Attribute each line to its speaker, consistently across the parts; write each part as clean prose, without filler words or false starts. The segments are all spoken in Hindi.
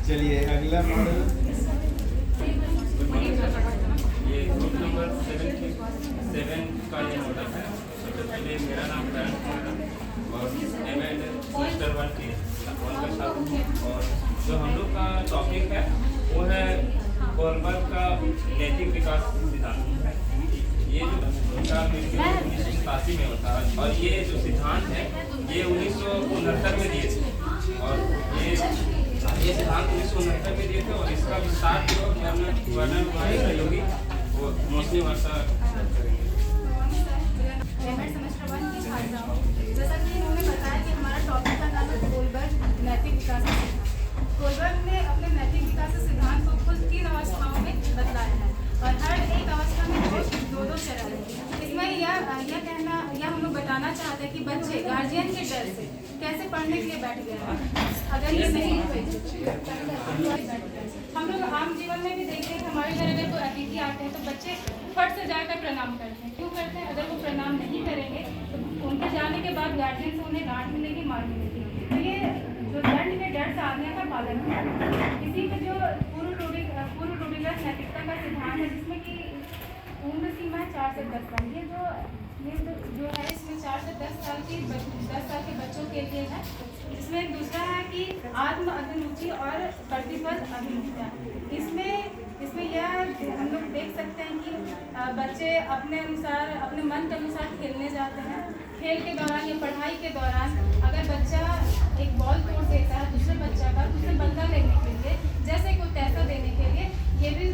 Speaker 1: चलिए अगला मॉडल।
Speaker 2: ये ग्रुप नंबर 77 का ये मॉडल है। सबसे पहले मेरा नाम करण कुमार है और एमएड सेमेस्टर 1 के छात्र हूँ। और जो हम लोग का टॉपिक है वो है कोलबर्ग का नैतिक विकास सिद्धांत। ये जो विकास 1987 में होता है और ये जो सिद्धांत है ये 1969 में दिए थे। और ये सिद्धांत 1969 में दिए थे और इसका विस्तार जो वर्णन हमारे सहयोगी वो मौसमी वर्षा करेंगे।
Speaker 3: सेमेस्टर 1 की छात्राओं, जैसा कि इन्होंने बताया कि हमारा टॉपिक का नाम है कोलबर्ग नैतिक विकास सिद्धांत। कोलबर्ग ने अपने नैतिक विकास सिद्धांत को कुल 3 अवस्थाओं में बतलाया है और हर एक अवस्था में दो चरण है। इसमें यह हम लोग बताना चाहते हैं कि बच्चे गार्जियन के डर से कैसे पढ़ने के लिए बैठ गए हैं। अगर ये नहीं हम लोग आम जीवन में भी देखते हैं कि हमारे घर अगर कोई अतिथि आते हैं तो बच्चे फट से जाकर प्रणाम करते हैं। क्यों करते हैं? अगर वो प्रणाम नहीं करेंगे तो उनके जाने के बाद गार्जियन से उन्हें डांट मिलेगी, मार मिलेगी। तो ये जो दंड के डर से आज्ञा का पालन है। इसी में जो पूर्व रूढ़िगत नैतिकता का सिद्धांत है जिसमें कि उम्र सीमा है 4 से 10 साल। ये जो है इसमें 4 से 10 साल के बच्चों के लिए है। जिसमें दूसरा है कि आत्म अभिरुचि और प्रतिफल अभिमुखता। इसमें यह हम लोग देख सकते हैं कि बच्चे अपने अनुसार अपने मन के अनुसार खेलने जाते हैं। खेल के दौरान या पढ़ाई के दौरान अगर बच्चा एक बॉल तोड़ देता है दूसरे बच्चा का, उससे बदला लेने के लिए, जैसे कोई पैसा देने के लिए, ये भी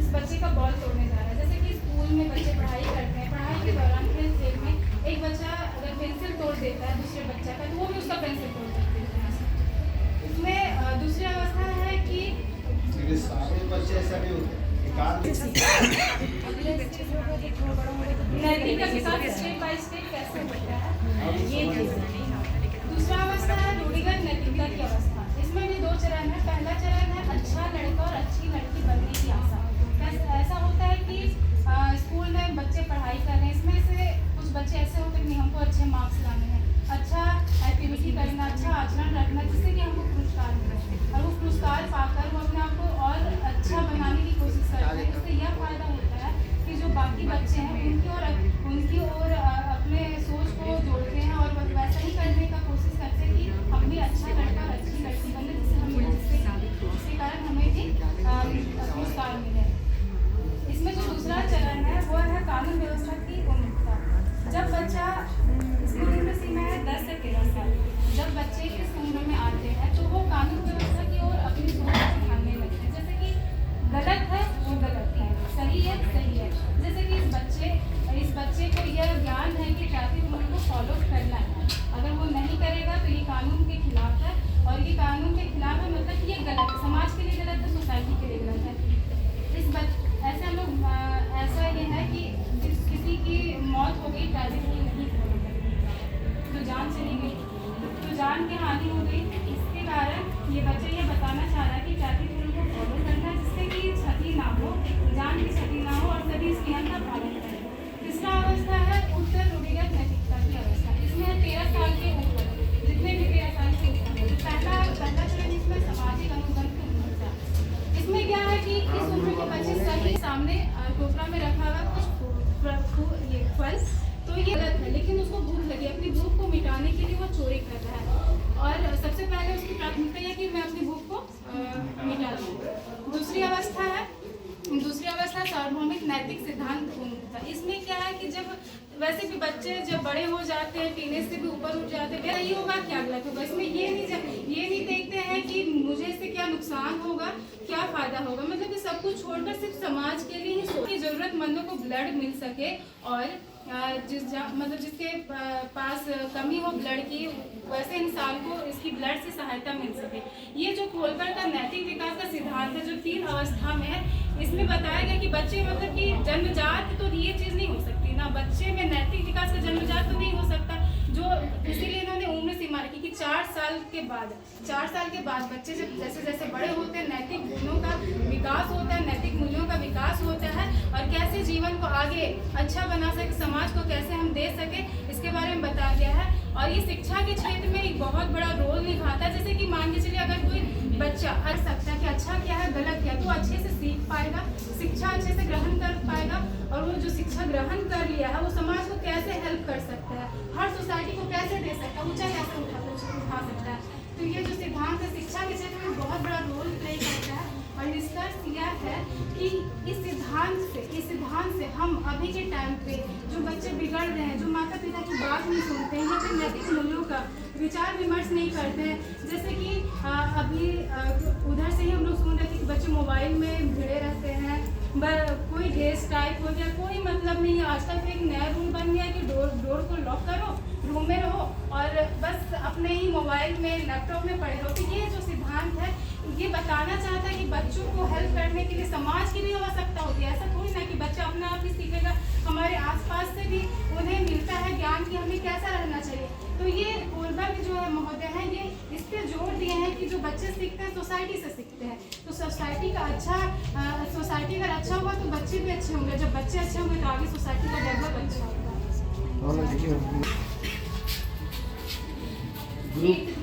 Speaker 3: इस बच्चे का बॉल तोड़ने जा रहा है। जैसे कि स्कूल में बच्चे पढ़ाई करते हैं, पढ़ाई के दौरान खेल में एक बच्चा अगर पेंसिल तोड़ देता है दूसरे बच्चा का, तो वो भी उसका पेंसिल तोड़ देते हैं। इसमें दूसरी अवस्था है कि
Speaker 1: सारे बच्चे ऐसा नहीं होते।
Speaker 3: नैतिक का विकास स्टेप बाय स्टेप कैसे होता है। दूसरा अवस्था है रूढ़िगत नैतिकता की अवस्था। इसमें भी 2 चरण है। पहला चरण है अच्छा लड़का और अच्छी लड़की बनने की आशा। ऐसा होता है कि स्कूल में बच्चे पढ़ाई कर रहे हैं, इसमें से कुछ बच्चे ऐसे होते हैं कि हमको अच्छे मार्क्स लाने हैं, अच्छा एक्टिविटी करना, अच्छा आचरण रखना, जिससे कि हमको पुरस्कार मिले और वो पुरस्कार पाकर वो अपने आप को और अच्छा बनाने की कोशिश करते हैं। इससे यह फायदा होता है कि जो बाकी बच्चे हैं उनकी ओर अपने सोच को जोड़ते हैं और वैसा ही करने का कोशिश करते हैं कि हम भी अच्छा लड़का और अच्छी लड़की बने, जिसके कारण हमें भी पुरस्कार मिले। इसमें जो दूसरा चरण है वो है कानून व्यवस्था की उन्मुखता। जब बच्चा इसकी उम्र सीमा है 10 से 13 साल। जब बच्चे इस उम्र में आते हैं तो वो कानून व्यवस्था की ओर अपनी सोच को ढालने लगते हैं। जैसे कि गलत है वो गलत है, सही है सही है। जैसे कि इस बच्चे को यह ज्ञान है कि ट्रैफिक रूल को फॉलो करना है। अगर वो नहीं करेगा तो ये कानून के खिलाफ है और ये कानून के खिलाफ है मतलब कि ये गलत है, समाज के लिए गलत है, सोसाइटी के लिए गलत है। ऐसा ये है कि किसी की मौत हो गई ट्रैफिक रूल नहीं फॉलो करके, तो जान चली गई, तो जान की हानि हो गई। इसके कारण ये बच्चा ये बताना चाह रहा है कि ट्रैफिक रूल को फॉलो करना है जिससे कि क्षति ना हो, जान की क्षति ना हो और सभी इस नियम का पालन करें। तीसरा अवस्था है उत्तर रूढ़िगत नैतिकता की अवस्था। इसमें 13 साल के ऊपर जितने भी 13 साल के ऊपर पहला चरण इसमें सामाजिक अनुबंध की उन्मुखता। इसमें क्या है कि इस उम्र के बच्चे सही सामने टोकरा में रखा हुआ कुछ फल, तो ये गलत है, लेकिन उसको भूख लगी, अपनी भूख को मिटाने के लिए वो चोरी कर रहा है और सबसे पहले उसकी प्राथमिकता है कि मैं अपनी भूख को मिटा दूँ। दूसरी अवस्था सार्वभौमिक नैतिक सिद्धांत उन्मुखता। इसमें क्या है कि जब वैसे भी बच्चे जब बड़े हो जाते हैं, टीनेज से भी ऊपर उठ जाते हैं, सही होगा क्या गलत होगा, इसमें ये नहीं देखते हैं कि मुझे इससे क्या नुकसान होगा, क्या फायदा होगा। मतलब कि सब कुछ छोड़कर सिर्फ समाज के लिए ही सोचिए, जरूरतमंदों को ब्लड मिल सके और जिसके पास कमी हो ब्लड की, वैसे इंसान को इसकी ब्लड से सहायता मिल सके। ये जो कोलबर्ग का नैतिक विकास का सिद्धांत है जो 3 अवस्था में है, इसमें बताया गया कि बच्चे मतलब कि जन्मजात तो ये चीज़ नहीं हो सकती ना, बच्चे में नैतिक विकास का जन्मजात तो नहीं हो सकता, जो इसीलिए इन्होंने उम्र सीमा रखी कि 4 साल के बाद बच्चे जब जैसे जैसे बड़े होते हैं नैतिक गुणों का विकास होता है, नैतिक मूल्यों का विकास होता है और कैसे जीवन को आगे अच्छा बना सके, समाज को कैसे हम दे सके, इसके बारे में बताया गया है। और ये शिक्षा के क्षेत्र में एक बहुत बड़ा रोल निभाता है। जैसे कि मान के चलिए अगर कोई बच्चा कर सकता है कि अच्छे से सीख पाएगा, शिक्षा अच्छे से ग्रहण कर पाएगा, और वो जो शिक्षा ग्रहण कर लिया है वो समाज को कैसे हेल्प कर सकता है, हर सोसाइटी को कैसे दे सकता है, ऊंचा कैसे उठा सकता है। तो ये जो सिद्धांत है शिक्षा के क्षेत्र में बहुत बड़ा रोल प्ले करता है। और निष्कर्ष यह है कि इस सिद्धांत से हम अभी के टाइम पे जो बच्चे बिगड़ रहे हैं, जो माता पिता की बात नहीं सुनते हैं या फिर नैतिक मूल्यों का विचार विमर्श नहीं करते हैं, जैसे कि अभी उधर से ही हम लोग सुन रहे थे कि बच्चे मोबाइल में भिड़े रहते हैं, कोई गेस्ट टाइप हो गया, कोई मतलब नहीं है। आजकल तो एक नया रूल बन गया कि डोर को लॉक करो, रूम में रहो और बस अपने ही मोबाइल में लैपटॉप में पढ़े रहो। तो ये जो सिद्धांत है ये बताना चाहता है कि बच्चों को हेल्प करने के लिए समाज की भी आवश्यकता होती है। ऐसा थोड़ी ना कि बच्चा अपने आप ही सीखेगा, हमारे आसपास से भी उन्हें मिलता है ज्ञान कि हमें कैसा रहना चाहिए। तो ये पूर्वक जो है महोदय हैं ये इस पर जोर दिए हैं कि जो बच्चे सीखते हैं सोसाइटी से सीखते हैं। तो सोसाइटी का सोसाइटी अगर अच्छा होगा तो बच्चे भी अच्छे होंगे, जब बच्चे अच्छे होंगे तो आगे सोसाइटी का डेवलप अच्छा होगा।
Speaker 1: ग्रुप